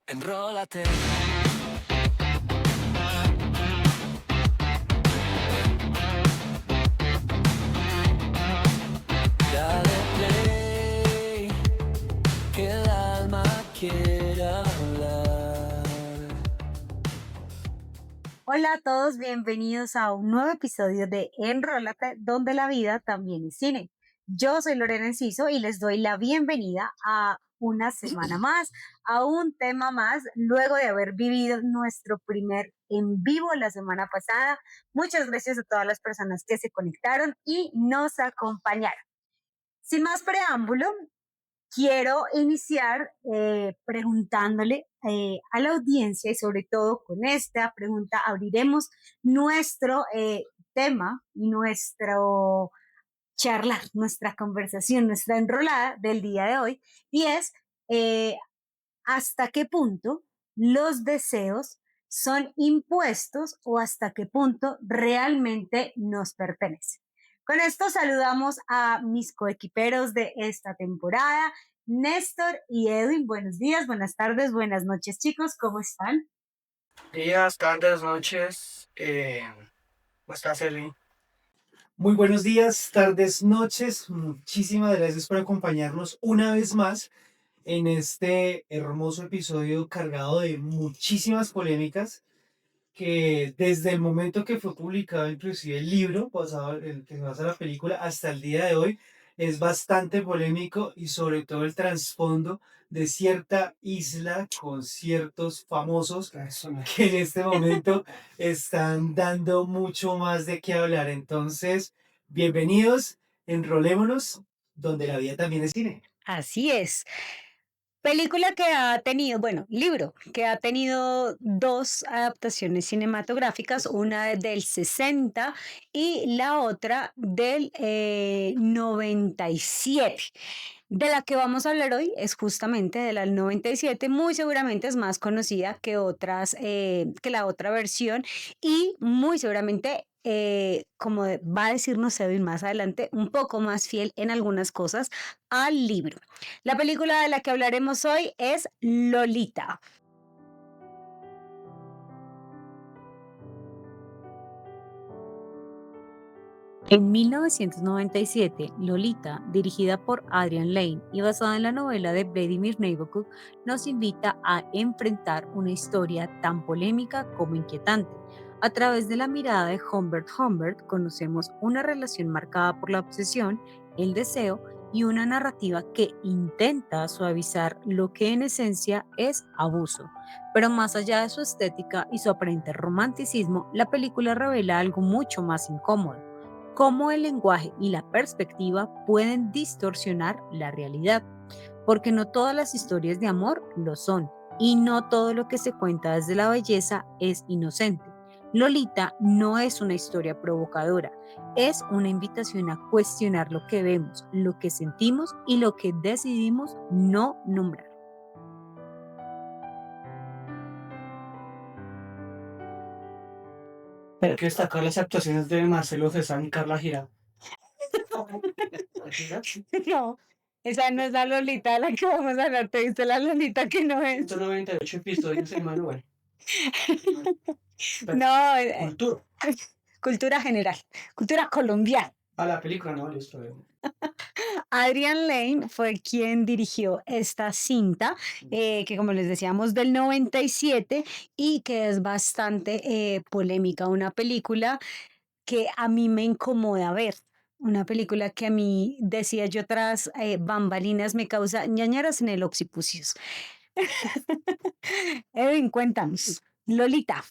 Enrólate. Dale play, que el alma quiera hablar. Hola a todos, bienvenidos a un nuevo episodio de Enrólate, donde la vida también es cine. Yo soy Lorena Enciso y les doy la bienvenida a una semana más, a un tema más, luego de haber vivido nuestro primer en vivo la semana pasada. Muchas gracias a todas las personas que se conectaron y nos acompañaron. Sin más preámbulo, quiero iniciar preguntándole a la audiencia y sobre todo con esta pregunta abriremos nuestro tema y nuestro charlar, nuestra conversación, nuestra enrolada del día de hoy y es eh, hasta qué punto los deseos son impuestos o hasta qué punto realmente nos pertenecen. Con esto saludamos a mis coequiperos de esta temporada, Néstor y Edwin. Buenos días, buenas tardes, buenas noches, chicos. ¿Cómo están? Días, tardes, noches. ¿Cómo estás, Eli? Muy buenos días, tardes, noches. Muchísimas gracias por acompañarnos una vez más en este hermoso episodio cargado de muchísimas polémicas que desde el momento que fue publicado inclusive el libro pasado, el que se basa en la película, hasta el día de hoy es bastante polémico y sobre todo el trasfondo de cierta isla con ciertos famosos que en este momento están dando mucho más de qué hablar. Entonces, bienvenidos, enrolémonos, donde la vida también es cine. Así es. Película que ha tenido, bueno, libro que ha tenido dos adaptaciones cinematográficas, una del 60 y la otra del 97. De la que vamos a hablar hoy es justamente de la del 97, muy seguramente es más conocida que otras, que la otra versión y muy seguramente, va a decirnos Edwin más adelante, un poco más fiel en algunas cosas al libro. La película de la que hablaremos hoy es Lolita. En 1997, Lolita, dirigida por Adrian Lyne y basada en la novela de Vladimir Nabokov, nos invita a enfrentar una historia tan polémica como inquietante. A través de la mirada de Humbert Humbert conocemos una relación marcada por la obsesión, el deseo y una narrativa que intenta suavizar lo que en esencia es abuso. Pero más allá de su estética y su aparente romanticismo, la película revela algo mucho más incómodo: cómo el lenguaje y la perspectiva pueden distorsionar la realidad, porque no todas las historias de amor lo son, y no todo lo que se cuenta desde la belleza es inocente. Lolita no es una historia provocadora, es una invitación a cuestionar lo que vemos, lo que sentimos y lo que decidimos no nombrar. Hay que destacar las actuaciones de Marcelo Cezanne y Carla Girán. No, esa no es la Lolita de la que vamos a hablar, te viste la Lolita que no es. 198 episodios en Manuel. No, Cultura. cultura general, cultura colombiana. A la película, no, listo. Adrian Lyne fue quien dirigió esta cinta, que como les decíamos del 97 y que es bastante polémica, una película que a mí me incomoda ver. Una película que a mí, decía yo tras bambalinas, me causa ñañaras en el occipucius. Edwin, cuéntanos. Lolita.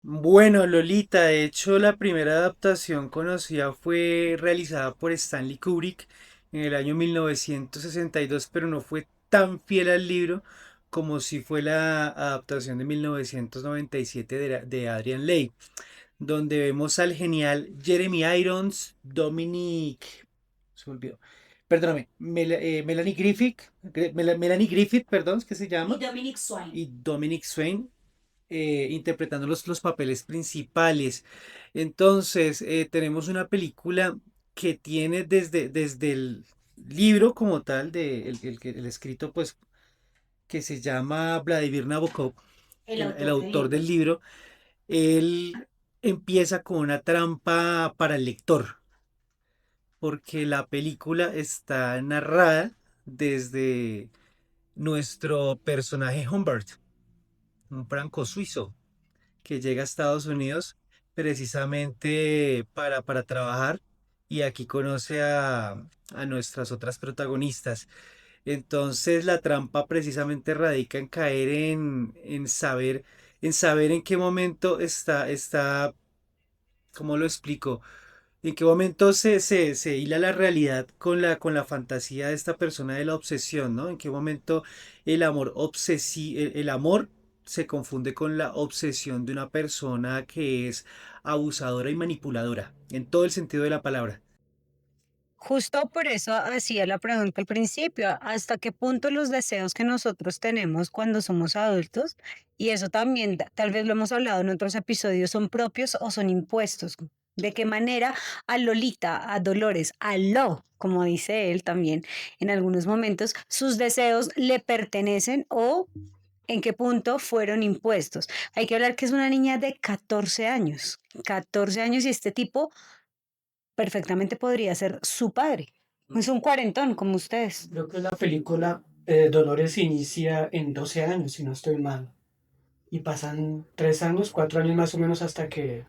Bueno, Lolita, de hecho la primera adaptación conocida fue realizada por Stanley Kubrick en el año 1962, pero no fue tan fiel al libro como si fue la adaptación de 1997 de Adrian Leigh, donde vemos al genial Jeremy Irons, se me olvidó, perdóname, Melanie Griffith, Melanie Griffith, perdón, ¿es que se llama? Dominic Swain. Y Dominic Swain interpretando los papeles principales. Entonces, tenemos una película que tiene desde el libro como tal, el escrito, pues, que se llama Vladimir Nabokov, El el autor del autor libro. del libro. Él empieza con una trampa para el lector, porque la película está narrada desde nuestro personaje Humbert, un franco suizo que llega a Estados Unidos precisamente para trabajar y aquí conoce a nuestras otras protagonistas. Entonces la trampa precisamente radica en caer en saber en qué momento está, ¿cómo lo explico? ¿En qué momento se hila la realidad con la fantasía de esta persona de la obsesión, ¿no? ¿En qué momento el amor se confunde con la obsesión de una persona que es abusadora y manipuladora, en todo el sentido de la palabra? Justo por eso hacía la pregunta al principio, ¿hasta qué punto los deseos que nosotros tenemos cuando somos adultos, y eso también tal vez lo hemos hablado en otros episodios, son propios o son impuestos? ¿De qué manera a Lolita, a Dolores, a Lo, como dice él también en algunos momentos, sus deseos le pertenecen o en qué punto fueron impuestos? Hay que hablar que es una niña de 14 años, 14 años y este tipo perfectamente podría ser su padre. Es un cuarentón como ustedes. Creo que la película Dolores inicia en 12 años, si no estoy mal. Y pasan 3 años, 4 años más o menos hasta que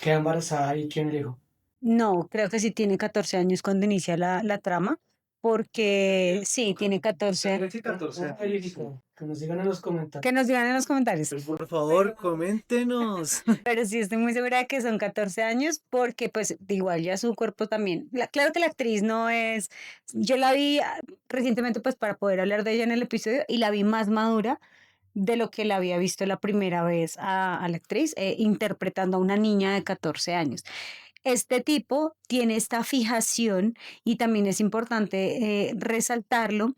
queda embarazada y tiene el hijo. No, creo que sí tiene 14 años cuando inicia la trama, porque sí, tiene 14. Creo que 14 Ah, años. verifico. Que nos digan en los comentarios. Que nos digan en los comentarios. Por favor, coméntenos. Pero sí estoy muy segura de que son 14 años porque pues igual ya su cuerpo también. Claro que la actriz no es, yo la vi recientemente pues para poder hablar de ella en el episodio y la vi más madura de lo que la había visto la primera vez a la actriz interpretando a una niña de 14 años. Este tipo tiene esta fijación y también es importante resaltarlo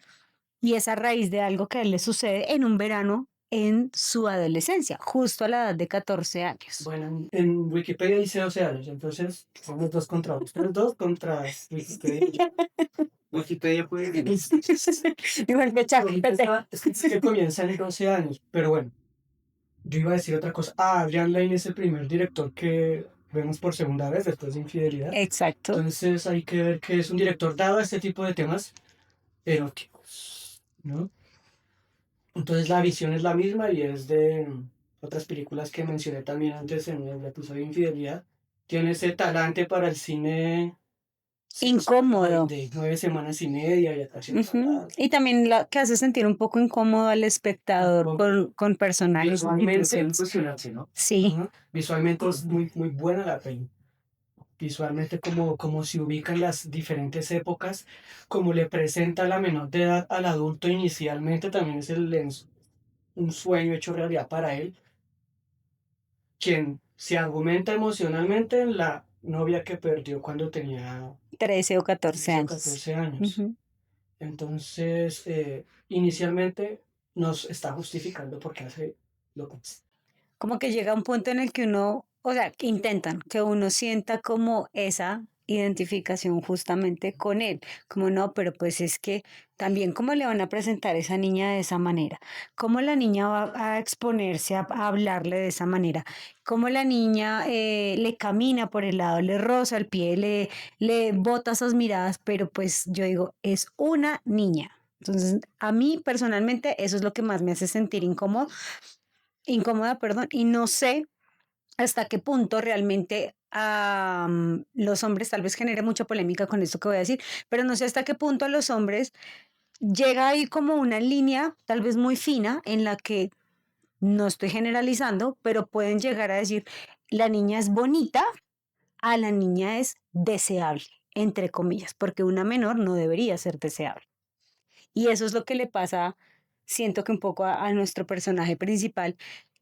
y es a raíz de algo que a él le sucede en un verano en su adolescencia, justo a la edad de 14 años. Bueno, en Wikipedia dice 12 años, entonces somos dos contra ustedes dos contra Wikipedia. Wikipedia puede decir. Igual que ChatGPT. Es que comienza en 12 años, pero bueno, yo iba a decir otra cosa. Ah, Adrian Lane es el primer director que vemos por segunda vez después de Infidelidad. Exacto. Entonces hay que ver que es un director dado a este tipo de temas eróticos, ¿no? Entonces la visión es la misma y es de otras películas que mencioné también antes en el episodio de Infidelidad. Tiene ese talante para el cine Incómodo. de 9 semanas y media y atracción Ujú. total. Y también la que hace sentir un poco incómodo al espectador con personajes. Visualmente, situaciones. Sí, ajá, visualmente es muy, muy buena la peli. Visualmente como se ubican las diferentes épocas, como le presenta a la menor de edad al adulto inicialmente, también es un sueño hecho realidad para él, quien se argumenta emocionalmente en la novia que perdió cuando tenía 13 o 14 13 o años. 14 años. Ujú. Entonces, inicialmente nos está justificando porque hace lo que hace. Como que llega un punto en el que uno, o sea, que intentan que uno sienta como esa identificación justamente con él, como no, pero pues es que también cómo le van a presentar a esa niña de esa manera, cómo la niña va a exponerse a hablarle de esa manera, cómo la niña le camina por el lado, le roza el pie, le bota esas miradas, pero pues yo digo, es una niña. Entonces, a mí personalmente eso es lo que más me hace sentir incómoda, perdón, y no sé hasta qué punto realmente los hombres, tal vez genere mucha polémica con esto que voy a decir, pero no sé hasta qué punto a los hombres llega ahí como una línea tal vez muy fina en la que no estoy generalizando, pero pueden llegar a decir, la niña es bonita, a la niña es deseable, entre comillas, porque una menor no debería ser deseable. Y eso es lo que le pasa, siento que un poco a nuestro personaje principal,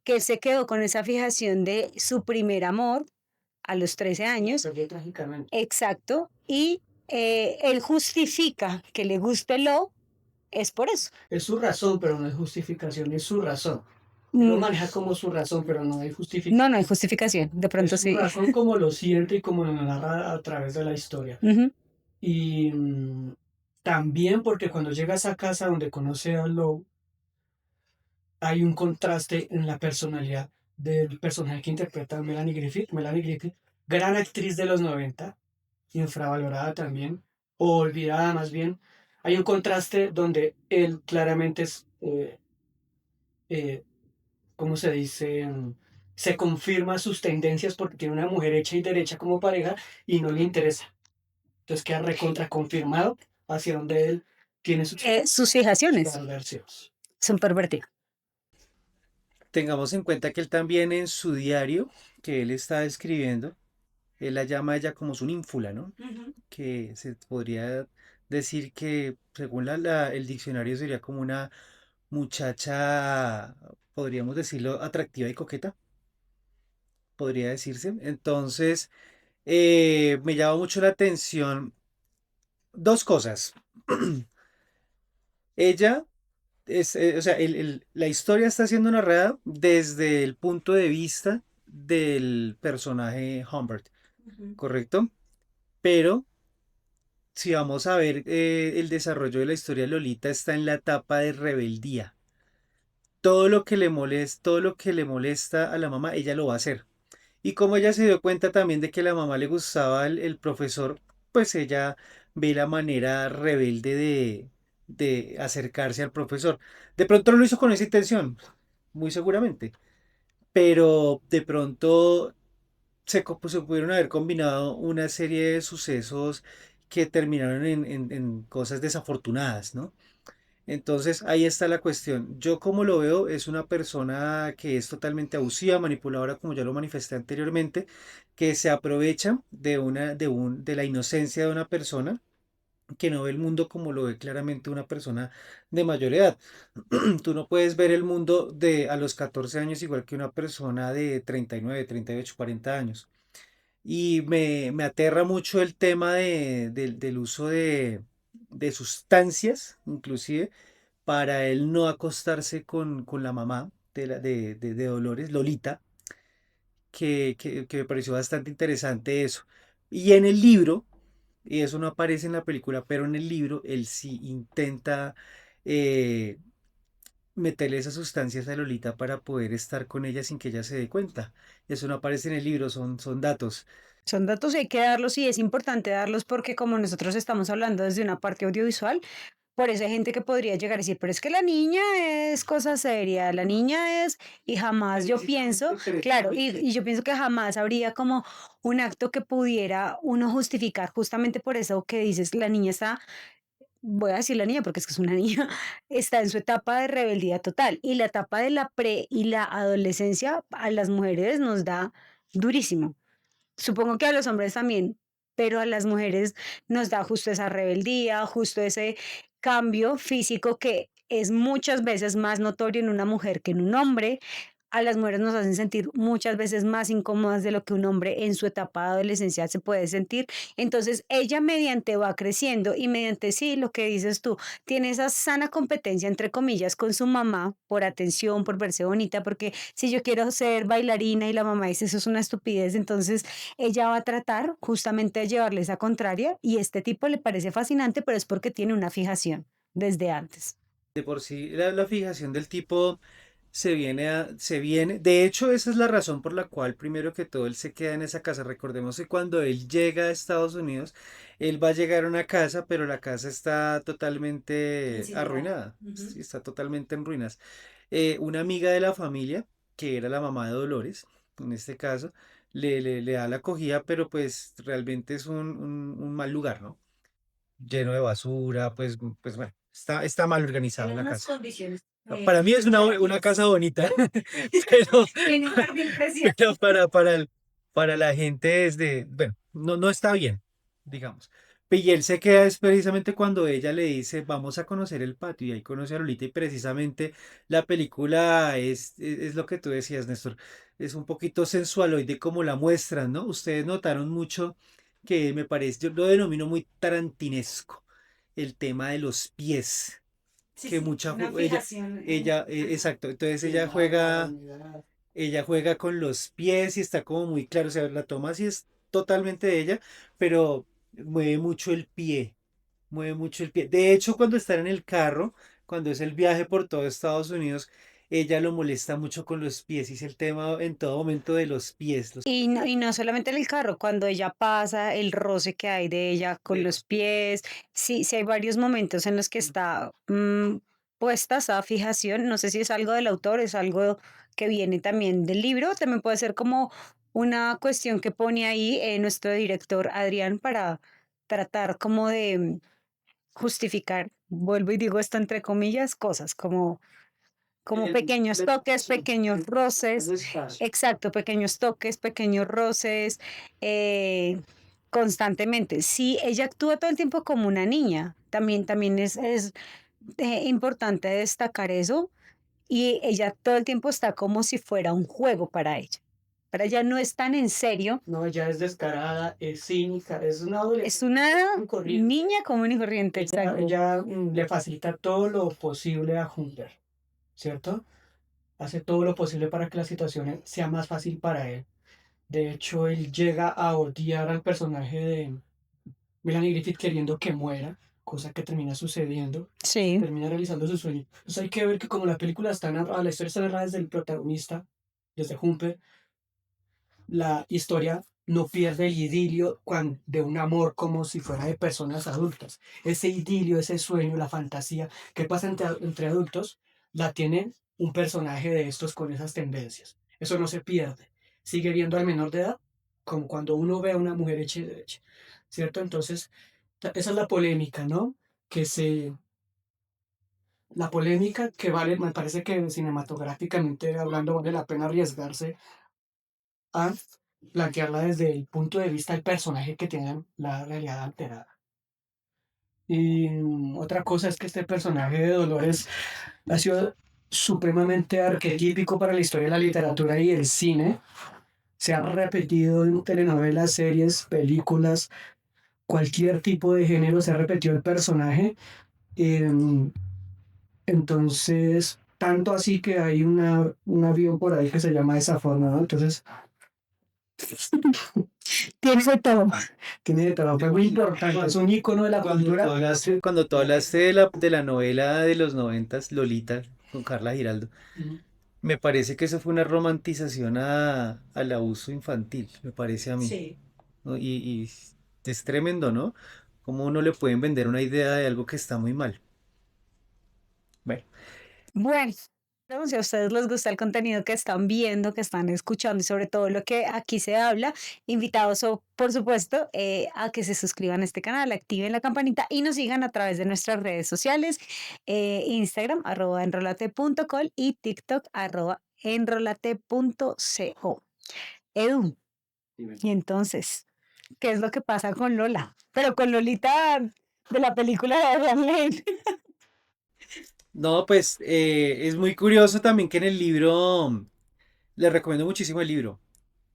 que él se quedó con esa fijación de su primer amor a los 13 años, Perdió trágicamente. exacto, y él justifica que le guste lo, es por eso. Es su razón, pero no es justificación, es su razón. Lo Mm, maneja como su razón, pero no hay no, justificación. no hay justificación. De Es pronto su sí. razón como lo siente y como lo narra a través de la historia. Ujú. Y también porque cuando llega a esa casa donde conoce a Lowe, hay un contraste en la personalidad del personaje que interpreta Melanie Griffith. Melanie Griffith, gran actriz de los 90, infravalorada también, o olvidada más bien. Hay un contraste donde él claramente es, eh, ¿cómo se dice? Se confirma sus tendencias porque tiene una mujer hecha y derecha como pareja y no le interesa. Entonces queda recontra confirmado hacia donde él tiene Sus sus fijaciones perversiones. son pervertidas. Tengamos en cuenta que él también en su diario que él está escribiendo, él la llama a ella como su ínfula, ¿no? Que se podría decir que según el diccionario sería como una muchacha, podríamos decirlo, atractiva y coqueta, podría decirse. Entonces, me llama mucho la atención dos cosas. Ella o sea, la historia está siendo narrada desde el punto de vista del personaje Humbert, ¿correcto? Pero si vamos a ver el desarrollo de la historia de Lolita está en la etapa de rebeldía. Todo lo que le molesta a la mamá, ella lo va a hacer. Y como ella se dio cuenta también de que a la mamá le gustaba el profesor, pues ella ve la manera rebelde de acercarse al profesor. De pronto no lo hizo con esa intención, muy seguramente, pero de pronto pues, se pudieron haber combinado una serie de sucesos que terminaron en cosas desafortunadas, ¿no? Entonces ahí está la cuestión. Yo como lo veo es una persona que es totalmente abusiva, manipuladora, como ya lo manifesté anteriormente, que se aprovecha de la inocencia de una persona que no ve el mundo como lo ve claramente una persona de mayor edad. Tú no puedes ver el mundo a los 14 años igual que una persona de 39, 38, 40 años. Y me aterra mucho el tema del uso de sustancias, inclusive para él no acostarse con la mamá de Dolores, Lolita, que me pareció bastante interesante eso. Y en el libro, y eso no aparece en la película, pero en el libro él sí intenta eh, meterle esas sustancias a Lolita para poder estar con ella sin que ella se dé cuenta. Eso no aparece en el libro, son datos. Son datos y hay que darlos y es importante darlos porque como nosotros estamos hablando desde una parte audiovisual, por eso hay gente que podría llegar a decir, pero es que la niña es cosa seria, la niña es, y jamás yo pienso, claro, y yo pienso que jamás habría como un acto que pudiera uno justificar justamente por eso que dices, la niña está, voy a decir la niña porque es que es una niña, está en su etapa de rebeldía total y la etapa de la pre y la adolescencia a las mujeres nos da durísimo. Supongo que a los hombres también, pero a las mujeres nos da justo esa rebeldía, justo ese cambio físico que es muchas veces más notorio en una mujer que en un hombre. A las mujeres nos hacen sentir muchas veces más incómodas de lo que un hombre en su etapa de adolescencia se puede sentir. Entonces, ella mediante va creciendo y mediante sí, lo que dices tú, tiene esa sana competencia, entre comillas, con su mamá por atención, por verse bonita, porque si yo quiero ser bailarina y la mamá dice eso es una estupidez, entonces ella va a tratar justamente de llevarle esa contraria y este tipo le parece fascinante, pero es porque tiene una fijación desde antes. De por sí, la fijación del tipo se viene. De hecho, esa es la razón por la cual, primero que todo, él se queda en esa casa. Recordemos que cuando él llega a Estados Unidos, él va a llegar a una casa, pero la casa está totalmente Incineradas. arruinada. Ujú. Sí, está totalmente en ruinas. Una amiga de la familia, que era la mamá de Dolores, en este caso, le da la acogida, pero pues realmente es un mal lugar, ¿no? Lleno de basura, pues bueno, está mal organizada Tiene la unas casa. condiciones Para mí es una casa bonita, pero, tiene un jardín precioso. pero para la gente es bueno, no está bien, digamos. Y él se queda es precisamente cuando ella le dice, vamos a conocer el patio, y ahí conoce a Lolita, y precisamente la película es lo que tú decías, Néstor, es un poquito sensualoide como la muestran, ¿no? Ustedes notaron mucho que me parece, yo lo denomino muy tarantinesco, el tema de los pies Sí, que sí, mucha, una ella, fijación. exacto, entonces Sí, ella el agua, la juega, humedad. ella juega con los pies y está como muy claro, o sea, la toma sí es totalmente de ella, pero mueve mucho el pie, mueve mucho el pie. De hecho, cuando están en el carro, cuando es el viaje por todo Estados Unidos, ella lo molesta mucho con los pies, y es el tema en todo momento de los pies. Y no solamente en el carro, cuando ella pasa, el roce que hay de ella con los pies, sí, sí hay varios momentos en los que está puesta esa fijación, no sé si es algo del autor, es algo que viene también del libro, también puede ser como una cuestión que pone ahí nuestro director Adrián para tratar como de justificar, vuelvo y digo esto entre comillas, cosas como pequeños toques, pequeños roces, Despacio. exacto, pequeños toques, pequeños roces, constantemente. Sí, ella actúa todo el tiempo como una niña, también es importante destacar eso, y ella todo el tiempo está como si fuera un juego para ella. Para ella no es tan en serio, No, ella es descarada, es cínica, es una es adolescente una corriente. niña común y corriente, exacto. Ella le facilita todo lo posible a Hunter, ¿cierto? Hace todo lo posible para que la situación sea más fácil para él. De hecho, él llega a odiar al personaje de Melanie Griffith queriendo que muera, cosa que termina sucediendo, Sí. termina realizando su sueño. Entonces hay que ver que como la película está narrada, la historia está narrada desde el protagonista, desde Humper, la historia no pierde el idilio de un amor como si fuera de personas adultas. Ese idilio, ese sueño, la fantasía que pasa entre adultos, la tiene un personaje de estos con esas tendencias. Eso no se pierde. Sigue viendo al menor de edad como cuando uno ve a una mujer hecha y derecha, ¿cierto? Entonces, esa es la polémica, ¿no? Que se... La polémica que vale, me parece que cinematográficamente hablando vale la pena arriesgarse a plantearla desde el punto de vista del personaje que tiene la realidad alterada. Y otra cosa es que este personaje de Dolores ha sido supremamente arquetípico para la historia de la literatura y el cine. Se ha repetido en telenovelas, series, películas, cualquier tipo de género se ha repetido el personaje. Em, entonces, tanto así que hay un avión por ahí que se llama de esa forma, ¿no? Entonces, tiene de todo. Tiene de todo. Fue muy importante. Es un ícono de la cultura. Cuando tú hablaste de la novela de los 90, Lolita, con Carla Giraldo, Ujú. me parece que eso fue una romantización al abuso infantil, me parece a mí. Sí. ¿No? Y es tremendo, ¿no? Cómo uno le pueden vender una idea de algo que está muy mal. Bueno, Bueno, si a ustedes les gusta el contenido que están viendo, que están escuchando y sobre todo lo que aquí se habla, invitados, por supuesto, a que se suscriban a este canal, activen la campanita y nos sigan a través de nuestras redes sociales, Instagram, @enrolate.col y TikTok, @enrolate.co. Edu, y entonces, ¿qué es lo que pasa con Lola? Pero con Lolita de la película de Adrián Lane. no, pues es muy curioso también que en el libro, les recomiendo muchísimo el libro.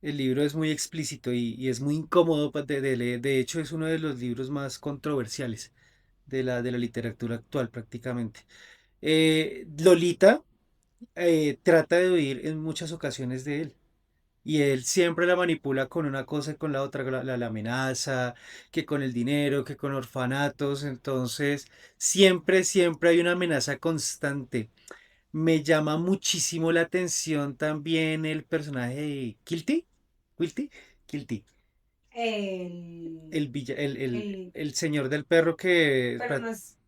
El libro es muy explícito y es muy incómodo de leer. De hecho, es uno de los libros más controversiales de la literatura actual prácticamente. Lolita trata de huir en muchas ocasiones de él. Y él siempre la manipula con una cosa y con la otra, con la amenaza, que con el dinero, que con orfanatos. Entonces, siempre hay una amenaza constante. Me llama muchísimo la atención también el personaje de Kilty. ¿Quilty? Kilty. El, el, El señor del perro que... pero no es,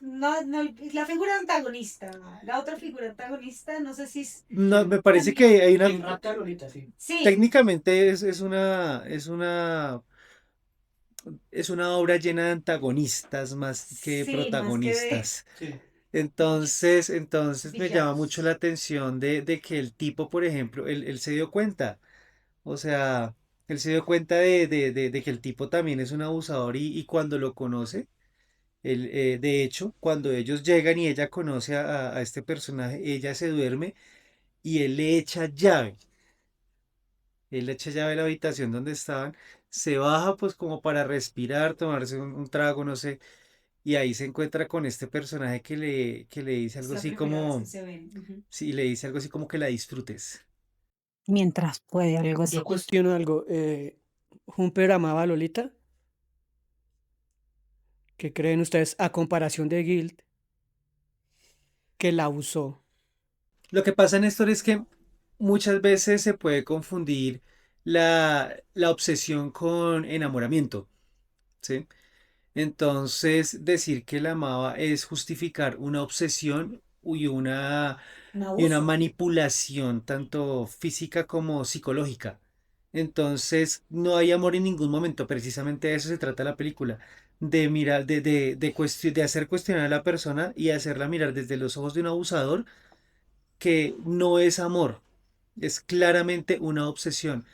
no, no, la figura antagonista, la otra figura antagonista, no sé si es, No, me parece que hay Quien una... rapta a Lolita, sí. sí, Técnicamente es una obra llena de antagonistas más que sí, más que de protagonistas. Sí. Entonces me llama mucho la villanos. atención de que el tipo, por ejemplo, él se dio cuenta. O sea, él se dio cuenta de que el tipo también es un abusador y cuando lo conoce, de hecho, cuando ellos llegan y ella conoce a este personaje, ella se duerme y él le echa llave. Él le echa llave a la habitación donde estaban, se baja pues como para respirar, tomarse un trago, no sé, y ahí se encuentra con este personaje que le dice Es algo la así primera vez que como, se ven. Ujú. sí, le dice algo así como que la disfrutes. Mientras puede, algo así. Yo cuestiono algo. ¿Humper amaba a Lolita? ¿Qué creen ustedes a comparación de Guild, que la usó? Lo que pasa, Néstor, es que muchas veces se puede confundir la obsesión con enamoramiento, ¿sí? Entonces, decir que la amaba es justificar una obsesión Un y una abuso. manipulación tanto física como psicológica. Entonces, no hay amor en ningún momento. Precisamente de eso se trata la película. De mirar, de hacer cuestionar a la persona y hacerla mirar desde los ojos de un abusador que no es amor, es claramente una obsesión.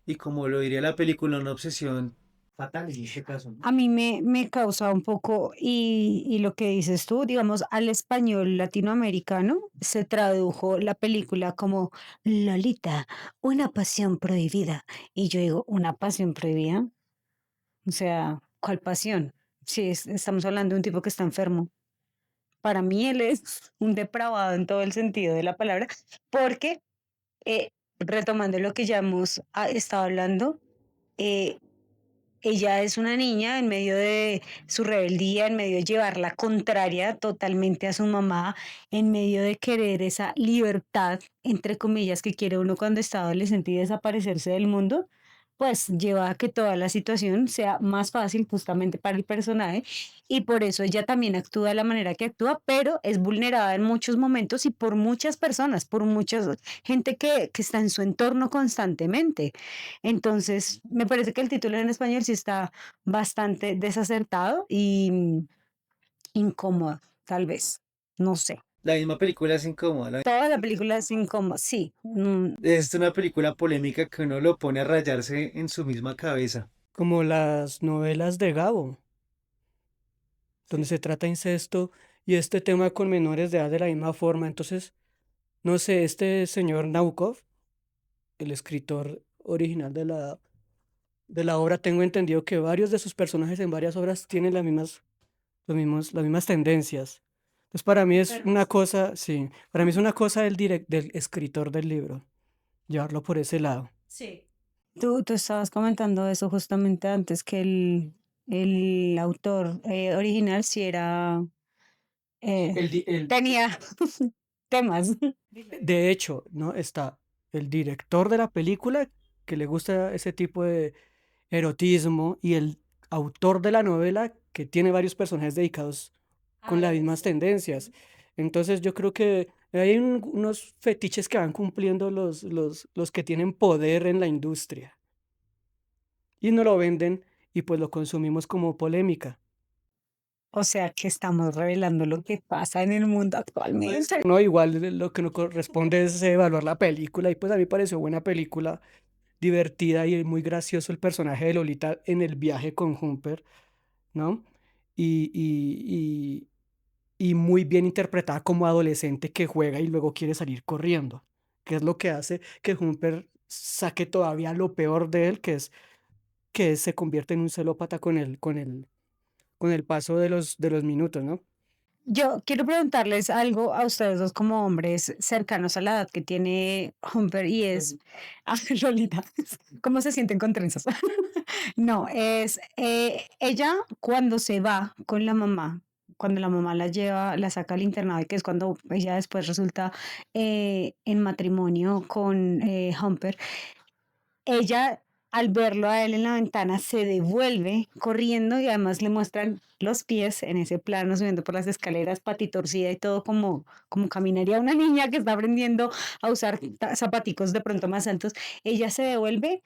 Y como lo diría la película, una obsesión fatal en este caso, ¿no? A mí me causa un poco, y lo que dices tú, digamos, al español latinoamericano se tradujo la película como Lolita, una pasión prohibida. Y yo digo, ¿una pasión prohibida? O sea, ¿cuál pasión? Si estamos hablando de un tipo que está enfermo. Para mí él es un depravado en todo el sentido de la palabra, porque retomando lo que ya hemos estado hablando, eh, ella es una niña en medio de su rebeldía, en medio de llevar la contraria totalmente a su mamá, en medio de querer esa libertad, entre comillas, que quiere uno cuando está adolescente y desaparecerse del mundo, pues lleva a que toda la situación sea más fácil justamente para el personaje y por eso ella también actúa de la manera que actúa, pero es vulnerada en muchos momentos y por muchas personas, por mucha gente que está en su entorno constantemente. Entonces, me parece que el título en español sí está bastante desacertado y incómodo, tal vez. No sé. La misma película es incómoda. Toda la película es incómoda, sí. Es una película polémica que uno lo pone a rayarse en su misma cabeza. Como las novelas de Gabo, donde se trata incesto y este tema con menores de edad de la misma forma. Entonces, no sé, este señor Nabokov, el escritor original de la obra, tengo entendido que varios de sus personajes en varias obras tienen las mismas tendencias. Entonces, para mí es una Enfermos. cosa, sí, para mí es una cosa del escritor del libro, llevarlo por ese lado. Sí. Tú estabas comentando eso justamente antes, que el autor original sí era, eh, El, di- el, tenía temas. de hecho, ¿no? Está el director de la película, que le gusta ese tipo de erotismo, y el autor de la novela, que tiene varios personajes dedicados con las mismas tendencias. Entonces yo creo que hay unos fetiches que van cumpliendo los que tienen poder en la industria y no lo venden y pues lo consumimos como polémica. O sea que estamos revelando lo que pasa en el mundo actualmente. No, igual lo que nos corresponde es evaluar la película y pues a mí pareció buena película, divertida y muy gracioso el personaje de Lolita en el viaje con Humper, ¿no? Y, y, y muy bien interpretada como adolescente que juega y luego quiere salir corriendo, que es lo que hace que Humper saque todavía lo peor de él, que se convierte en un celópata con el paso de los minutos, ¿no? Yo quiero preguntarles algo a ustedes dos como hombres cercanos a la edad que tiene Humper y es, ah, Lolita, ¿cómo se sienten con trenzas? No, es ella cuando se va con la mamá, cuando la mamá la lleva, la saca al internado y que es cuando ella después resulta en matrimonio con Humper, ella, al verlo a él en la ventana, se devuelve corriendo y además le muestran los pies en ese plano, subiendo por las escaleras, patitorcida y todo como caminaría una niña que está aprendiendo a usar zapaticos de pronto más altos. Ella se devuelve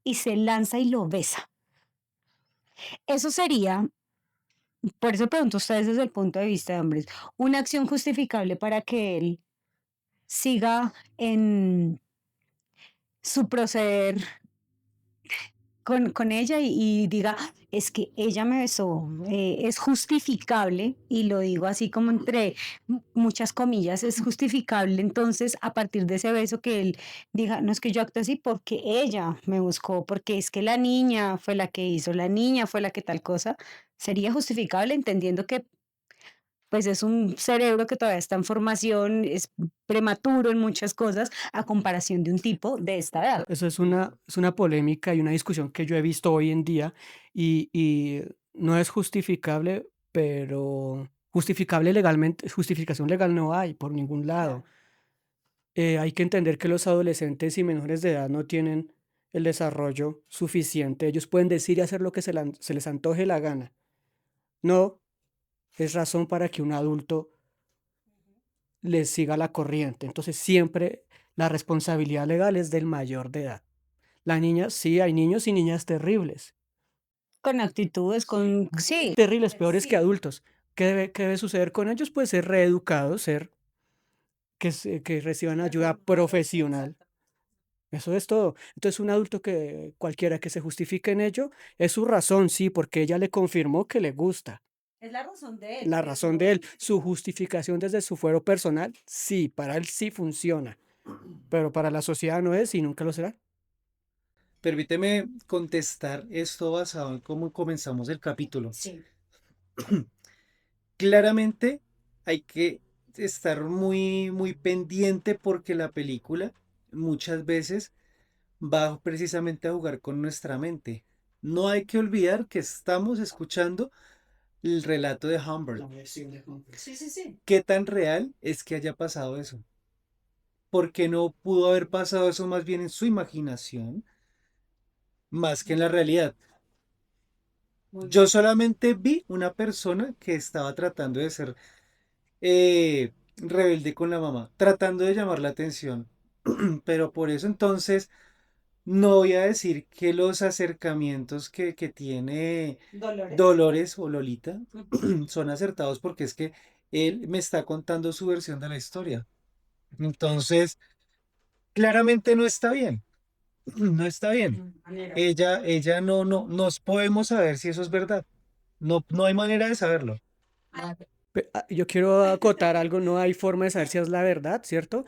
y se lanza y lo besa. Eso sería, por eso pregunto a ustedes desde el punto de vista de hombres, una acción justificable para que él siga en su proceder con ella y diga, "Ah, es que ella me besó, es justificable", y lo digo así como entre muchas comillas, es justificable entonces a partir de ese beso que él diga, no es que yo acto así porque ella me buscó, porque es que la niña fue la que hizo, la niña fue la que tal cosa, sería justificable entendiendo que pues es un cerebro que todavía está en formación, es prematuro en muchas cosas a comparación de un tipo de esta edad. Eso es una polémica y una discusión que yo he visto hoy en día y no es justificable, pero justificable legalmente, justificación legal no hay por ningún lado. Hay que entender que los adolescentes y menores de edad no tienen el desarrollo suficiente. Ellos pueden decir y hacer lo que se les antoje la gana. No es razón para que un adulto les siga la corriente. Entonces siempre la responsabilidad legal es del mayor de edad. La niña, sí, hay niños y niñas terribles, Con actitudes, con... Sí, terribles, peores que adultos. Qué debe suceder con ellos? Pues ser reeducados, que reciban ayuda profesional. Eso es todo. Entonces, un adulto que cualquiera que se justifique en ello, es su razón, sí, porque ella le confirmó que le gusta. es la razón de él, La razón de él, su justificación desde su fuero personal, sí, para él sí funciona, pero para la sociedad no es y nunca lo será. Permíteme contestar esto basado en cómo comenzamos el capítulo. Sí. Claramente hay que estar muy pendiente porque la película muchas veces va precisamente a jugar con nuestra mente. No hay que olvidar que estamos escuchando el relato de Humbert. Sí, sí, sí. ¿Qué tan real es que haya pasado eso? ¿Por qué no pudo haber pasado eso más bien en su imaginación, más que en la realidad? Yo solamente vi una persona que estaba tratando de ser rebelde con la mamá, tratando de llamar la atención. Pero por eso entonces no voy a decir que los acercamientos que tiene Dolores. Dolores o Lolita son acertados porque es que él me está contando su versión de la historia. Entonces, claramente no está bien, no está bien. Ella no nos podemos saber si eso es verdad. No, no hay manera de saberlo. Yo quiero acotar algo, no hay forma de saber si es la verdad, ¿cierto?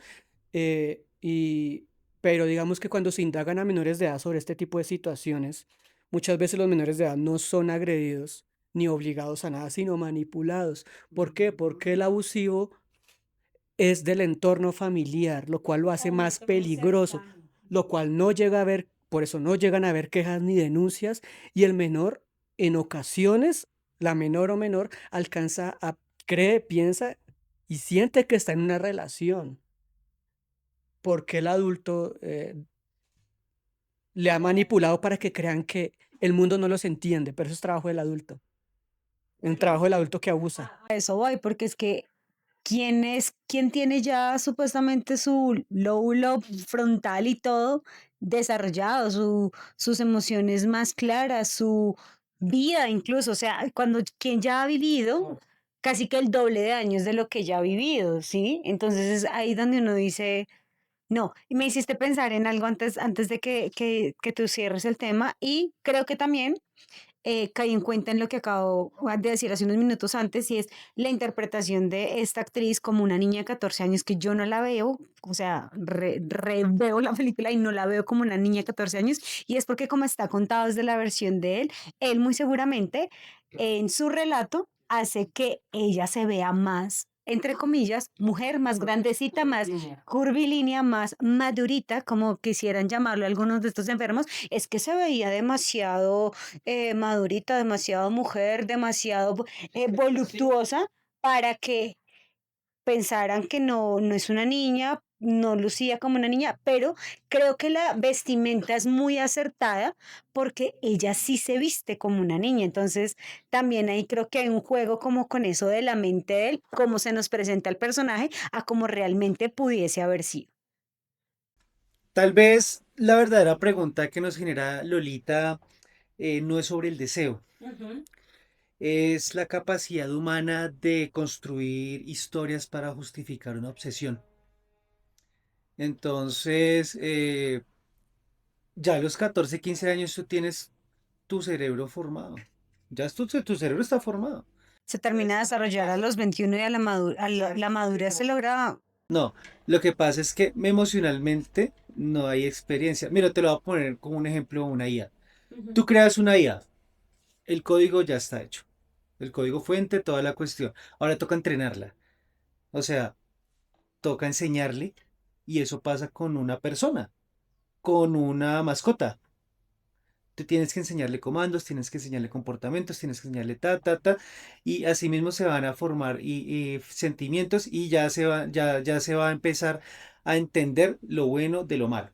Eh, y, pero digamos que cuando se indagan a menores de edad sobre este tipo de situaciones, muchas veces los menores de edad no son agredidos ni obligados a nada, sino manipulados. ¿Por qué? Porque el abusivo es del entorno familiar, lo cual lo hace más peligroso, lo cual no llega a haber, por eso no llegan a haber quejas ni denuncias, y el menor, en ocasiones, la menor o menor, alcanza a, cree, piensa y siente que está en una relación, porque el adulto le ha manipulado para que crean que el mundo no los entiende, pero eso es trabajo del adulto, un trabajo del adulto que abusa. A eso voy, porque es que quién tiene ya supuestamente su lóbulo frontal y todo desarrollado, sus emociones más claras, su vida incluso, o sea, cuando quien ya ha vivido casi que el doble de años de lo que ya ha vivido, ¿sí? Entonces es ahí donde uno dice, no, y me hiciste pensar en algo antes de que tú cierres el tema y creo que también caí en cuenta en lo que acabo de decir hace unos minutos antes y es la interpretación de esta actriz como una niña de 14 años que yo no la veo, o sea, veo la película y no la veo como una niña de 14 años y es porque como está contado desde la versión de él muy seguramente en su relato hace que ella se vea más, entre comillas, mujer más grandecita, más curvilínea, más madurita, como quisieran llamarlo algunos de estos enfermos, es que se veía demasiado madurita, demasiado mujer, demasiado voluptuosa para que pensaran que no es una niña, no lucía como una niña, pero creo que la vestimenta es muy acertada porque ella sí se viste como una niña. Entonces, también ahí creo que hay un juego como con eso de la mente de él, cómo se nos presenta el personaje a cómo realmente pudiese haber sido. Tal vez la verdadera pregunta que nos genera Lolita no es sobre el deseo, Ujú. es la capacidad humana de construir historias para justificar una obsesión. Entonces, Ya a los 14 15 años tú tienes tu cerebro formado. Tu cerebro está formado. Se termina de desarrollar a los 21 y a la madurez se logra. No, lo que pasa es que emocionalmente no hay experiencia. Mira, te lo voy a poner como un ejemplo, una IA. Tú creas una IA, el código ya está hecho. El código fuente, toda la cuestión. Ahora toca entrenarla. O sea, toca enseñarle y eso pasa con una persona, con una mascota. Tú tienes que enseñarle comandos, tienes que enseñarle comportamientos, tienes que enseñarle y así mismo se van a formar y sentimientos y ya se va a empezar a entender lo bueno de lo malo.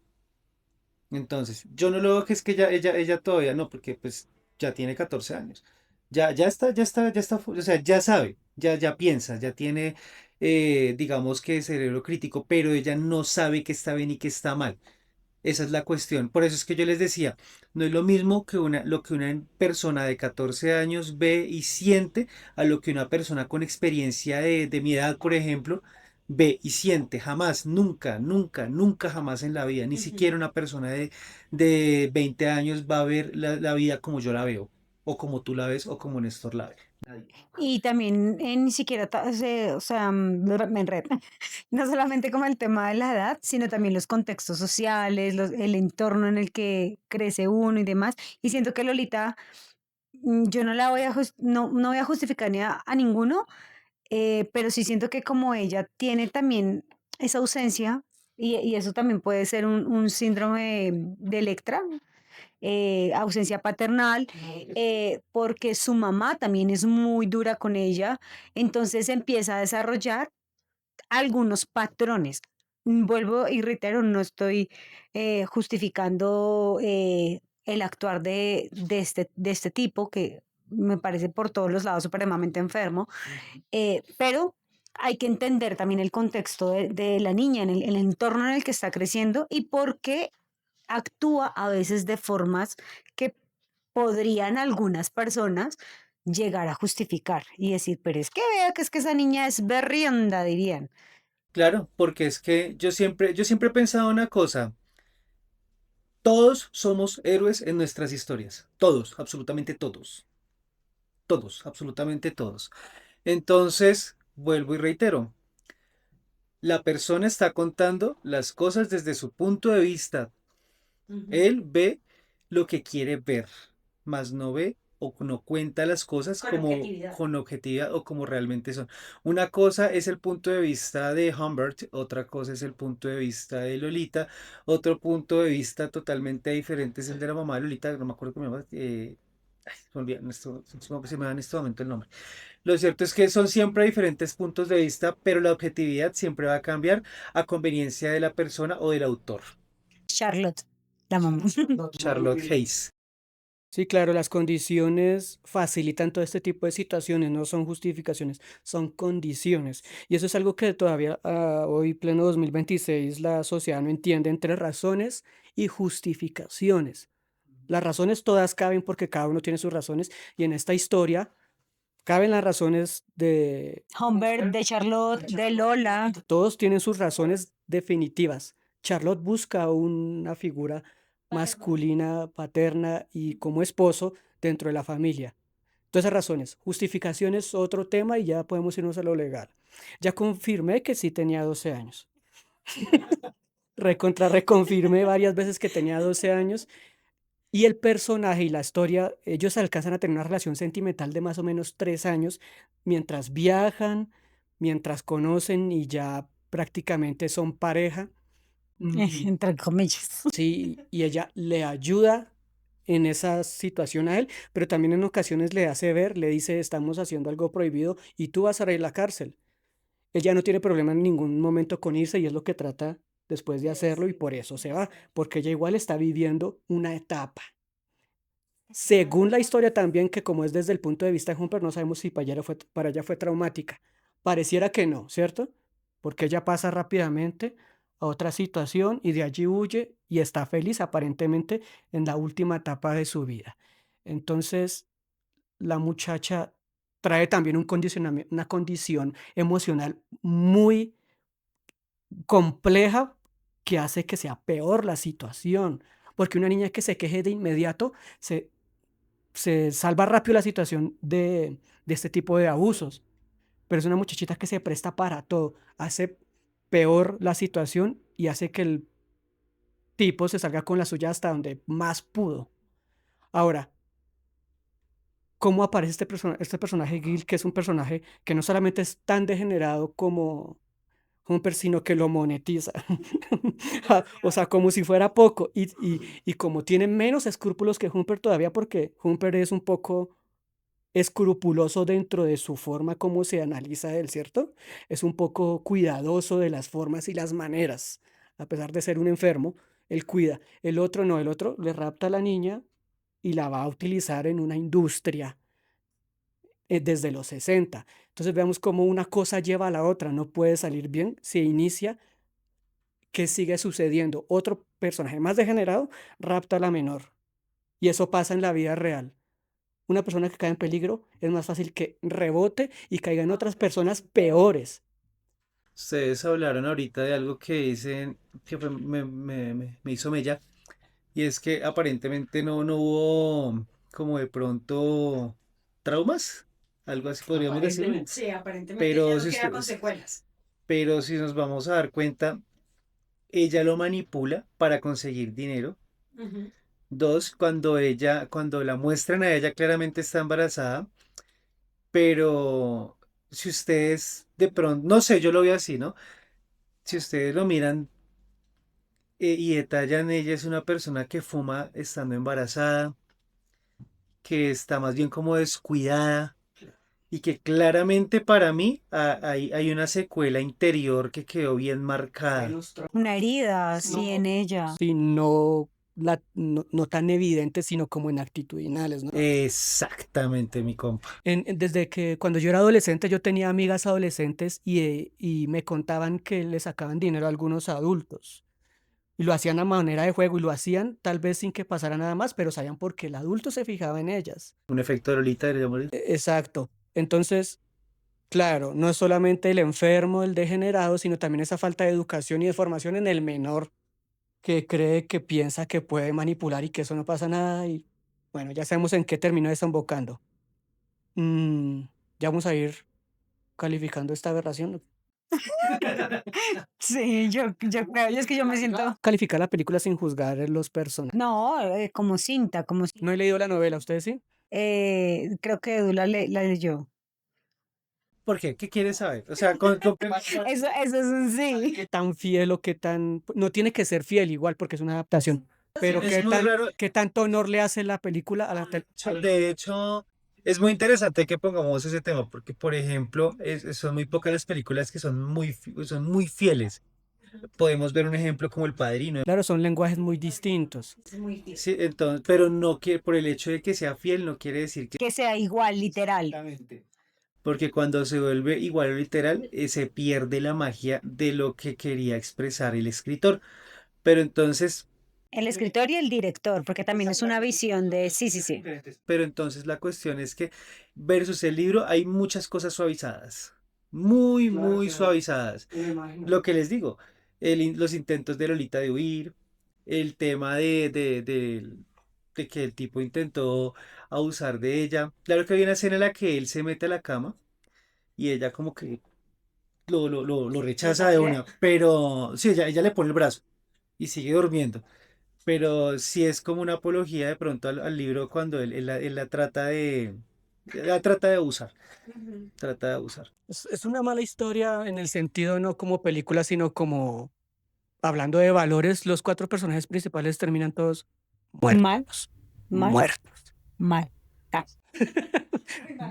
Entonces, yo no lo veo que es que ella todavía no, porque pues ya tiene 14 años. O sea, ya sabe, ya piensa, ya tiene, digamos que cerebro crítico, pero ella no sabe qué está bien y qué está mal. Esa es la cuestión. Por eso es que yo les decía, no es lo mismo que lo que una persona de 14 años ve y siente a lo que una persona con experiencia de mi edad, por ejemplo, ve y siente. Jamás, nunca, nunca, nunca, jamás en la vida. Ni siquiera una persona de 20 años va a ver la vida como yo la veo, o como tú la ves, o como Néstor la ve. Nadie. Y también ni siquiera, o sea, me enredo. No solamente como el tema de la edad, sino también los contextos sociales, el entorno en el que crece uno y demás. Y siento que Lolita, yo no la voy a, no voy a justificar ni a ninguno, pero sí siento que como ella tiene también esa ausencia, y eso también puede ser un síndrome de Electra, ausencia paternal, porque su mamá también es muy dura con ella, entonces empieza a desarrollar algunos patrones. Vuelvo y reitero, no estoy justificando el actuar de este tipo que me parece por todos los lados supremamente enfermo, pero hay que entender también el contexto de la niña, en el entorno en el que está creciendo y por qué actúa a veces de formas que podrían algunas personas llegar a justificar y decir, pero es que vea que es que esa niña es berrionda, dirían. Claro, porque es que yo siempre he pensado una cosa. Todos somos héroes en nuestras historias. Todos, absolutamente todos. Todos, absolutamente todos. Entonces, vuelvo y reitero, la persona está contando las cosas desde su punto de vista. Él ve lo que quiere ver, más no ve o no cuenta las cosas como con objetividad o como realmente son. Una cosa es el punto de vista de Humbert, otra cosa es el punto de vista de Lolita, otro punto de vista totalmente diferente es el de la mamá de Lolita, no me acuerdo cómo se llama, ay, se me olvida se me da en este momento el nombre. Lo cierto es que son siempre diferentes puntos de vista, pero la objetividad siempre va a cambiar a conveniencia de la persona o del autor. Charlotte, la mamá. Charlotte Hayes. Sí, claro, las condiciones facilitan todo este tipo de situaciones, no son justificaciones, son condiciones. Y eso es algo que todavía hoy, pleno 2026, la sociedad no entiende entre razones y justificaciones. Las razones todas caben porque cada uno tiene sus razones y en esta historia caben las razones de Humbert, de Charlotte, de Lola. todos tienen sus razones definitivas. Charlotte busca una figura masculina, paterna y como esposo dentro de la familia. Todas esas razones. Justificaciones, otro tema y ya podemos irnos a lo legal. Ya confirmé que sí tenía 12 años. Reconfirmé varias veces que tenía 12 años y el personaje y la historia, ellos alcanzan a tener una relación sentimental de más o menos 3 años mientras viajan, mientras conocen y ya prácticamente son pareja. Entre comillas. Sí, y ella le ayuda en esa situación a él, pero también en ocasiones le hace ver, le dice, estamos haciendo algo prohibido y tú vas a ir a la cárcel. Ella no tiene problema en ningún momento con irse y es lo que trata después de hacerlo y por eso se va, porque ella igual está viviendo una etapa. Según la historia también, que como es desde el punto de vista de Humper, no sabemos si para ella fue traumática. Pareciera que no, ¿cierto? Porque ella pasa rápidamente a otra situación y de allí huye y está feliz aparentemente en la última etapa de su vida. Entonces, la muchacha trae también una condición emocional muy compleja que hace que sea peor la situación, porque una niña que se queje de inmediato se salva rápido la situación de este tipo de abusos, pero es una muchachita que se presta para todo, hace peor la situación y hace que el tipo se salga con la suya hasta donde más pudo. Ahora, ¿cómo aparece este personaje Gil, que es un personaje que no solamente es tan degenerado como Humper, sino que lo monetiza? O sea, como si fuera poco. Y como tiene menos escrúpulos que Humper todavía, porque Humper es un poco escrupuloso dentro de su forma como se analiza él, ¿cierto? Es un poco cuidadoso de las formas y las maneras. A pesar de ser un enfermo, él cuida. El otro no, el otro le rapta a la niña y la va a utilizar en una industria desde los 60. Entonces veamos cómo una cosa lleva a la otra, no puede salir bien, se inicia, ¿qué sigue sucediendo? Otro personaje más degenerado rapta a la menor y eso pasa en la vida real. Una persona que cae en peligro es más fácil que rebote y caiga en otras personas peores. Ustedes hablaron ahorita de algo que dicen que me hizo mella, y es que aparentemente no hubo como de pronto traumas, algo así podríamos decirlo. Aparentemente. Sí, aparentemente Pero ya no si queda ustedes, secuelas. pero si nos vamos a dar cuenta, ella lo manipula para conseguir dinero. Ujú. Dos, cuando la muestran a ella, claramente está embarazada, pero si ustedes de pronto, no sé, yo lo veo así, ¿no? Si ustedes lo miran y detallan, ella es una persona que fuma estando embarazada, que está más bien como descuidada y que claramente para mí hay una secuela interior que quedó bien marcada. Una herida, sí, en ella. Sí, no tan evidentes, sino como en actitudinales, ¿no? Exactamente, mi compa. Desde que cuando yo era adolescente, yo tenía amigas adolescentes y me contaban que le sacaban dinero a algunos adultos. Y lo hacían a manera de juego y lo hacían tal vez sin que pasara nada más, pero sabían porque el adulto se fijaba en ellas. Un efecto de Lolita, deberíamos decir. Exacto. Entonces, claro, no es solamente el enfermo, el degenerado, sino también esa falta de educación y de formación en el menor que cree que piensa que puede manipular y que eso no pasa nada. Y bueno, ya sabemos en qué terminó desembocando. Mm, ya vamos a ir calificando esta aberración. Sí, yo creo, y es que yo me siento, Calificar la película sin juzgar los personajes. no, como cinta, como, No he leído la novela, ¿ustedes sí? creo que Edu la leyó. ¿Por qué? ¿Qué quieres saber? O sea, Eso es un sí. ¿Qué tan fiel o qué tan... No tiene que ser fiel igual porque es una adaptación. Pero es muy raro. qué tanto honor le hace la película a la De hecho, es muy interesante que pongamos ese tema, porque, por ejemplo, son muy pocas las películas que son muy fieles. Podemos ver un ejemplo como El Padrino. Claro, son lenguajes muy distintos. Sí, entonces, pero no que por el hecho de que sea fiel no quiere decir que... Que sea igual, literal. Exactamente. Porque cuando se vuelve igual o literal, se pierde la magia de lo que quería expresar el escritor. Pero entonces, El escritor y el director, porque también es una visión de, sí, sí, sí. pero entonces la cuestión es que versus el libro hay muchas cosas suavizadas, muy, Claro, muy claro. suavizadas. Me imagino. Lo que les digo, los intentos de Lolita de huir, el tema de que el tipo intentó abusar de ella. Claro que hay una escena en la que él se mete a la cama y ella como que lo rechaza de una, pero sí, ella le pone el brazo y sigue durmiendo. Pero sí es como una apología de pronto al libro cuando él la trata de abusar, trata de abusar. Es una mala historia en el sentido no como película, sino como hablando de valores, los cuatro personajes principales terminan todos Mal, muertos. mal, Muertos. mal. Ah.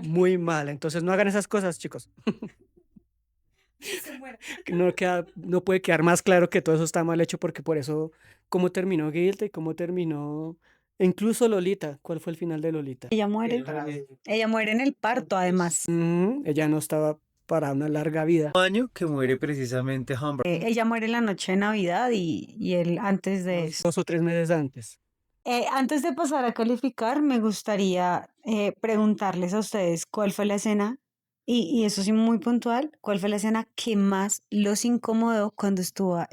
Muy mal. Entonces no hagan esas cosas, chicos. Que no puede quedar más claro que todo eso está mal hecho porque por eso, cómo terminó Guilty, cómo terminó, e incluso Lolita, ¿cuál fue el final de Lolita? Ella muere. Ella muere en el parto, además. Ella no estaba para una larga vida. Año que muere precisamente Humber. Ella muere la noche de Navidad y él antes de eso. 2 o 3 meses antes. Antes de pasar a calificar, me gustaría preguntarles a ustedes cuál fue la escena, y eso sí muy puntual, cuál fue la escena que más los incomodó cuando estuve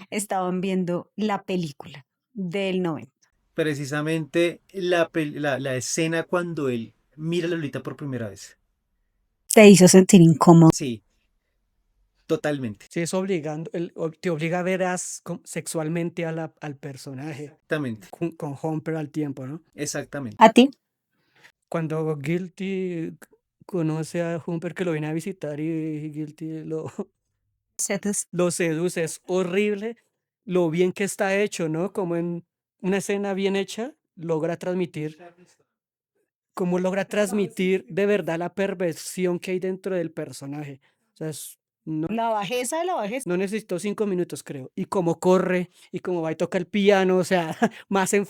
estaban viendo la película del 90. Precisamente la escena cuando él mira a Lolita por primera vez. Te hizo sentir incómodo. Sí, totalmente. Sí, es obligando, te obliga a ver sexualmente al personaje, Exactamente. con Humper al tiempo, ¿no? Exactamente. ¿A ti? Cuando Guilty conoce a Humper que lo viene a visitar y Guilty lo seduce, es horrible lo bien que está hecho, ¿no? Como en una escena bien hecha, logra transmitir, como logra transmitir de verdad la perversión que hay dentro del personaje. O sea, La bajeza de la bajeza. no necesitó 5 minutos, creo. Y cómo corre, y cómo va y toca el piano, o sea,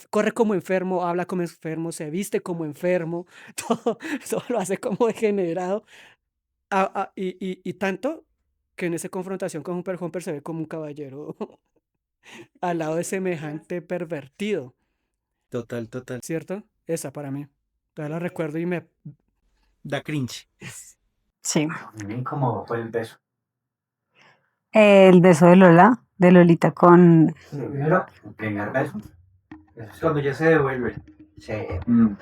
corre como enfermo, habla como enfermo, se viste como enfermo, todo lo hace como degenerado. Y tanto que en esa confrontación con Humper se ve como un caballero al lado de semejante pervertido, Total, total. ¿cierto? Esa para mí. Todavía la recuerdo y me... Da cringe. Sí. Me incomodó fue el beso. El beso de Lola, de Lolita con... Primero, el primer beso. Es cuando ya se devuelve. Sí.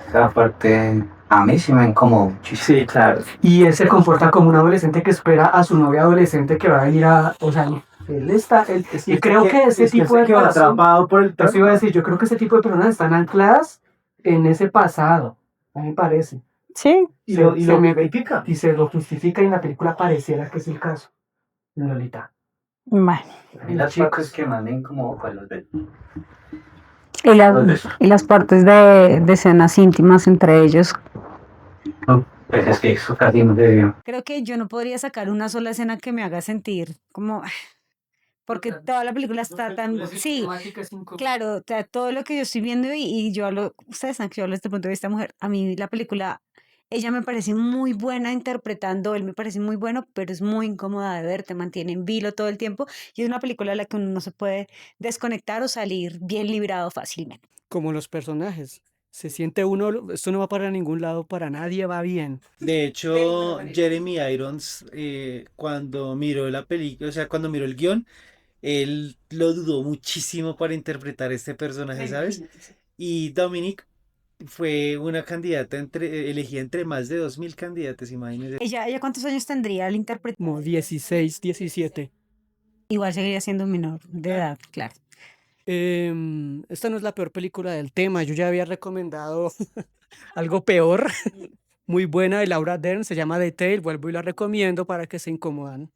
Esa parte a mí sí me incomodó muchísimo. Sí, claro. Y él se comporta como un adolescente que espera a su novia adolescente que va a venir a... O sea, él está... y creo que ese tipo de personas... atrapado por el Eso iba a decir, yo creo que ese tipo de personas están ancladas en ese pasado, a mí me parece. Sí. Y se lo justifica y en la película pareciera que es el caso. Lolita. Bueno. A mí las partes que más me incomodó fue los besos. Y las partes de escenas íntimas entre ellos. Pues es que eso casi no se vio. Creo que yo no podría sacar una sola escena que me haga sentir como... Porque toda la película está tan... Sí, claro, o sea, todo lo que yo estoy viendo y yo hablo, ustedes saben que yo hablo desde el punto de vista mujer, a mí la película, ella me parece muy buena interpretando, él me parece muy bueno, pero es muy incómoda de ver, te mantiene en vilo todo el tiempo y es una película de la que uno no se puede desconectar o salir bien librado fácilmente. Como los personajes. Se siente uno, esto no va para ningún lado, para nadie va bien. De hecho, Jeremy Irons, cuando miró la película, o sea, cuando miró el guión, él lo dudó muchísimo para interpretar este personaje, ¿sabes? Y Dominic fue una candidata elegida entre más de 2000 candidatas, imagínense. ¿Ella cuántos años tendría al interpretar? Como 16, 17. Igual seguiría siendo menor de edad, claro. Esta no es la peor película del tema. Yo ya había recomendado algo peor, muy buena, de Laura Dern, se llama The Tale. Vuelvo y la recomiendo para que se incomoden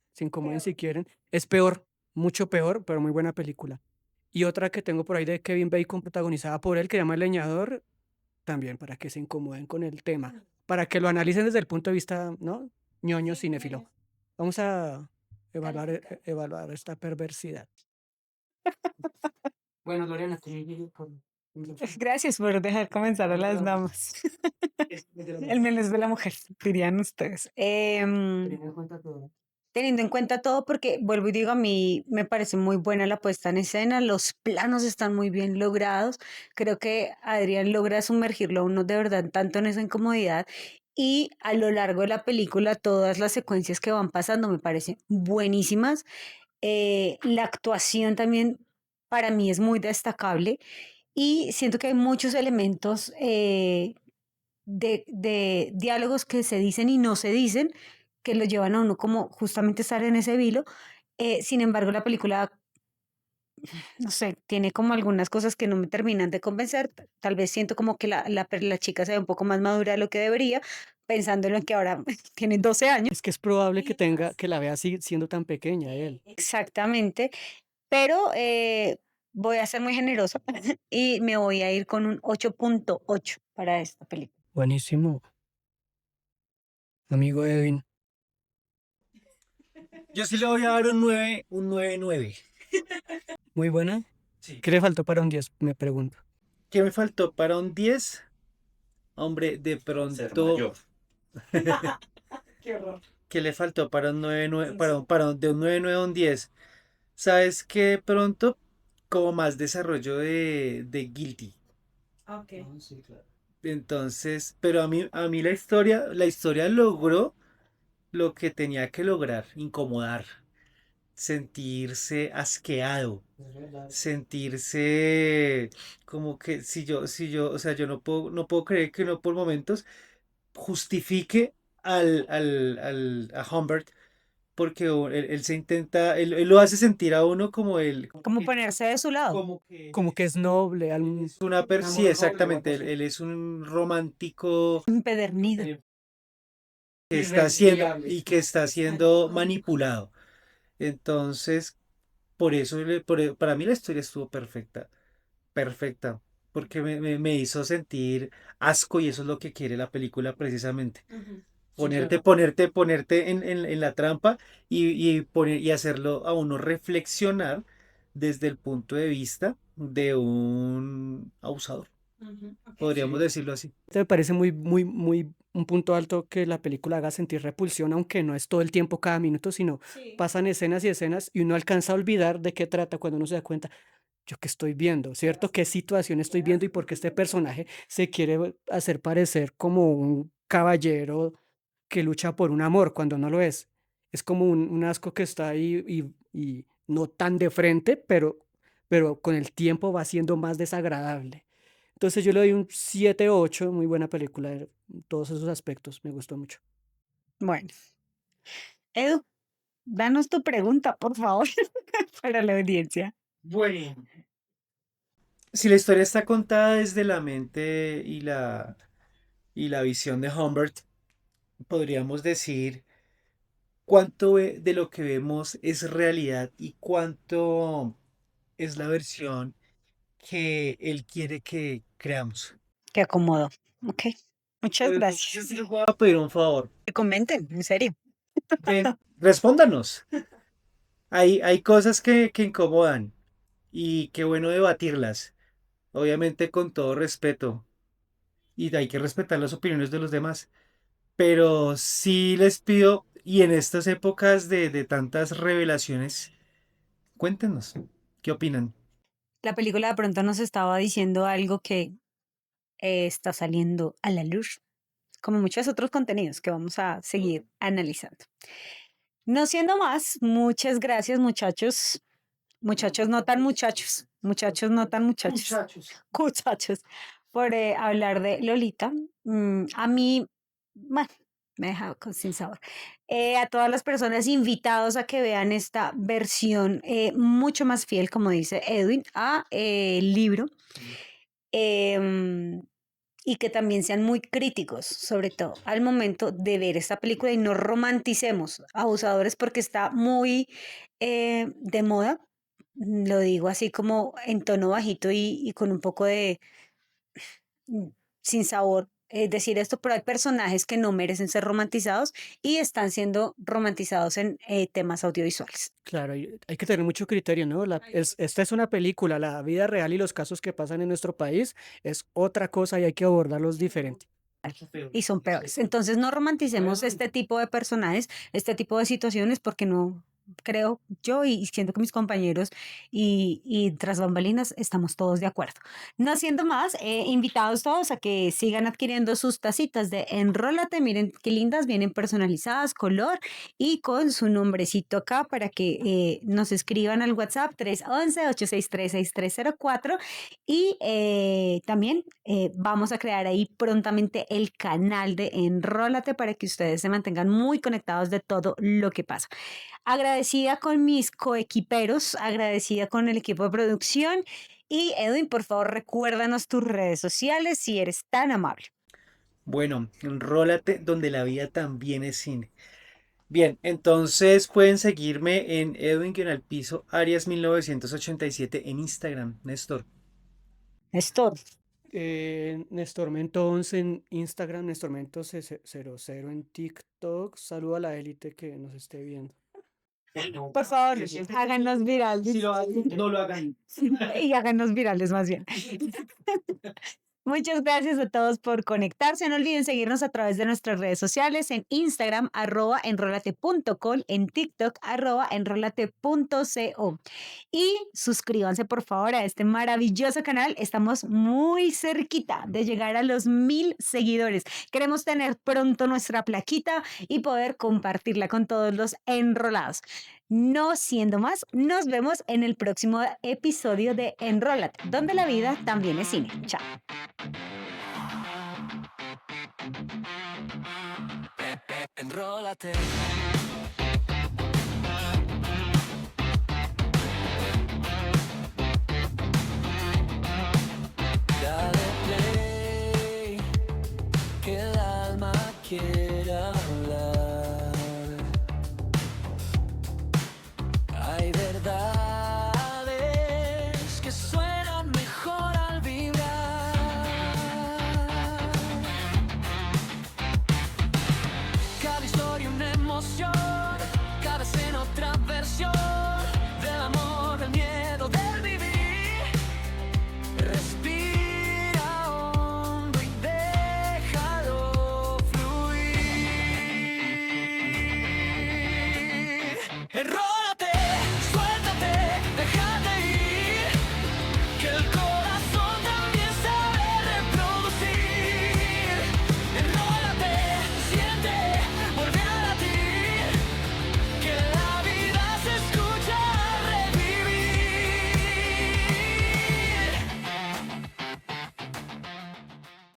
si quieren. Es peor, mucho peor, pero muy buena película. Y otra que tengo por ahí de Kevin Bacon, protagonizada por él, que se llama El Leñador, también para que se incomoden con el tema, para que lo analicen desde el punto de vista, ¿no? Ñoño cinéfilo. Vamos a evaluar esta perversidad. Bueno, Lorena, Gracias por dejar comenzar a las damas. El menos de la mujer, dirían ustedes. Teniendo en cuenta todo, porque vuelvo y digo, a mí me parece muy buena la puesta en escena, los planos están muy bien logrados, creo que Adrián logra sumergirlo a uno de verdad tanto en esa incomodidad y a lo largo de la película todas las secuencias que van pasando me parecen buenísimas. La actuación también para mí es muy destacable y siento que hay muchos elementos de diálogos que se dicen y no se dicen, que lo llevan a uno como justamente estar en ese vilo. Sin embargo, la película, no sé, tiene como algunas cosas que no me terminan de convencer. Tal vez siento como que la chica se ve un poco más madura de lo que debería, pensándolo en que ahora tiene 12 años. Es que es probable que la vea así siendo tan pequeña él. Exactamente, pero voy a ser muy generosa y me voy a ir con un 8.8 para esta película. Buenísimo. Amigo Edwin. Yo sí le voy a dar un 9, un 9.9. Muy buena. Sí. ¿Qué le faltó para un 10? Me pregunto. ¿Qué me faltó para un 10? Hombre, de Ser pronto, mayor. ¿qué le faltó para un 9.9, de un 9.9 a un 10? ¿Sabes qué? De pronto, como más desarrollo de Guilty. Sí, claro. Entonces, pero a mí la historia logró lo que tenía que lograr, incomodar. sentirse asqueado, Es verdad. sentirse como que o sea, yo no puedo creer que uno por momentos justifique a Humbert porque él se intenta, él lo hace sentir a uno Como ponerse de su lado. como que Como que es noble, es una un sí, amor noble o exactamente, algo así. él es un romántico Empedernido. que está siendo Irrenunciable. y que está siendo manipulado. Entonces, por eso para mí la historia estuvo perfecta, perfecta, porque me hizo sentir asco y eso es lo que quiere la película precisamente. Sí, claro. Ponerte en la trampa y hacerlo a uno reflexionar desde el punto de vista de un abusador. Podríamos Sí. decirlo así. Me parece muy un punto alto que la película haga sentir repulsión, aunque no es todo el tiempo, cada minuto, sino pasan escenas y escenas y uno alcanza a olvidar de qué trata cuando uno se da cuenta, yo qué estoy viendo, ¿cierto? ¿Qué situación estoy viendo y por qué este personaje se quiere hacer parecer como un caballero que lucha por un amor cuando no lo es? Es como un asco que está ahí y no tan de frente, pero con el tiempo va siendo más desagradable. Entonces yo le doy un 7-8, muy buena película en todos esos aspectos, me gustó mucho. Bueno, Edu, danos tu pregunta, por favor, para la audiencia. Bueno, si la historia está contada desde la mente y la visión de Humbert, podríamos decir cuánto de lo que vemos es realidad y cuánto es la versión que él quiere que creamos. Qué acomodo. Ok, muchas Pero entonces yo gracias. sí les voy a pedir un favor. Que comenten, en serio. Respóndanos. Hay cosas que incomodan y qué bueno debatirlas, obviamente con todo respeto. Y hay que respetar las opiniones de los demás. Pero sí les pido, y en estas épocas de tantas revelaciones, cuéntenos, ¿qué opinan? La película de pronto nos estaba diciendo algo que está saliendo a la luz, como muchos otros contenidos que vamos a seguir analizando. No siendo más, muchas gracias, muchachos. Muchachos no tan muchachos. Muchachos no tan muchachos. Muchachos. Muchachos. Por hablar de Lolita. A mí, bueno, me deja sin sabor. A todas las personas invitados a que vean esta versión mucho más fiel, como dice Edwin, a el libro. Em, y que también sean muy críticos, sobre todo al momento de ver esta película y no romanticemos Abusadores porque está muy de moda. Lo digo así como en tono bajito y con un poco de mm, sin sabor. Decir esto, pero hay personajes que no merecen ser romantizados y están siendo romantizados en temas audiovisuales. Claro, hay que tener mucho criterio, ¿no? Esta es una película, la vida real y los casos que pasan en nuestro país es otra cosa y hay que abordarlos diferente. Y son peores. Entonces no romanticemos este tipo de personajes, este tipo de situaciones, porque no creo yo y siento que mis compañeros y tras bambalinas estamos todos de acuerdo. No siendo más, invitados todos a que sigan adquiriendo sus tacitas de Enrólate. Miren qué lindas, vienen personalizadas, color y con su nombrecito acá para que nos escriban al WhatsApp 311-863-6304 y también vamos a crear ahí prontamente el canal de Enrólate para que ustedes se mantengan muy conectados de todo lo que pasa. Agradecida con mis coequiperos, agradecida con el equipo de producción y Edwin, por favor, recuérdanos tus redes sociales si eres tan amable. Bueno, enrólate donde la vida también es cine. Bien, entonces pueden seguirme en Edwin-Piso Arias 1987 en Instagram, Néstor. Néstor, Néstor Mento 11 en Instagram, Néstor Mento 00 en TikTok. Saludo a la élite que nos esté viendo. por favor, háganos virales. Si lo hacen, no lo hagan. Y háganos virales más bien. Muchas gracias a todos por conectarse. No olviden seguirnos a través de nuestras redes sociales en Instagram, @enrolate.com, en TikTok, @enrolate.co. Y suscríbanse por favor a este maravilloso canal. Estamos muy cerquita de llegar a los 1000 seguidores. Queremos tener pronto nuestra plaquita y poder compartirla con todos los enrolados. No siendo más, nos vemos en el próximo episodio de Enrólate, donde la vida también es cine. Chao. Enrólate.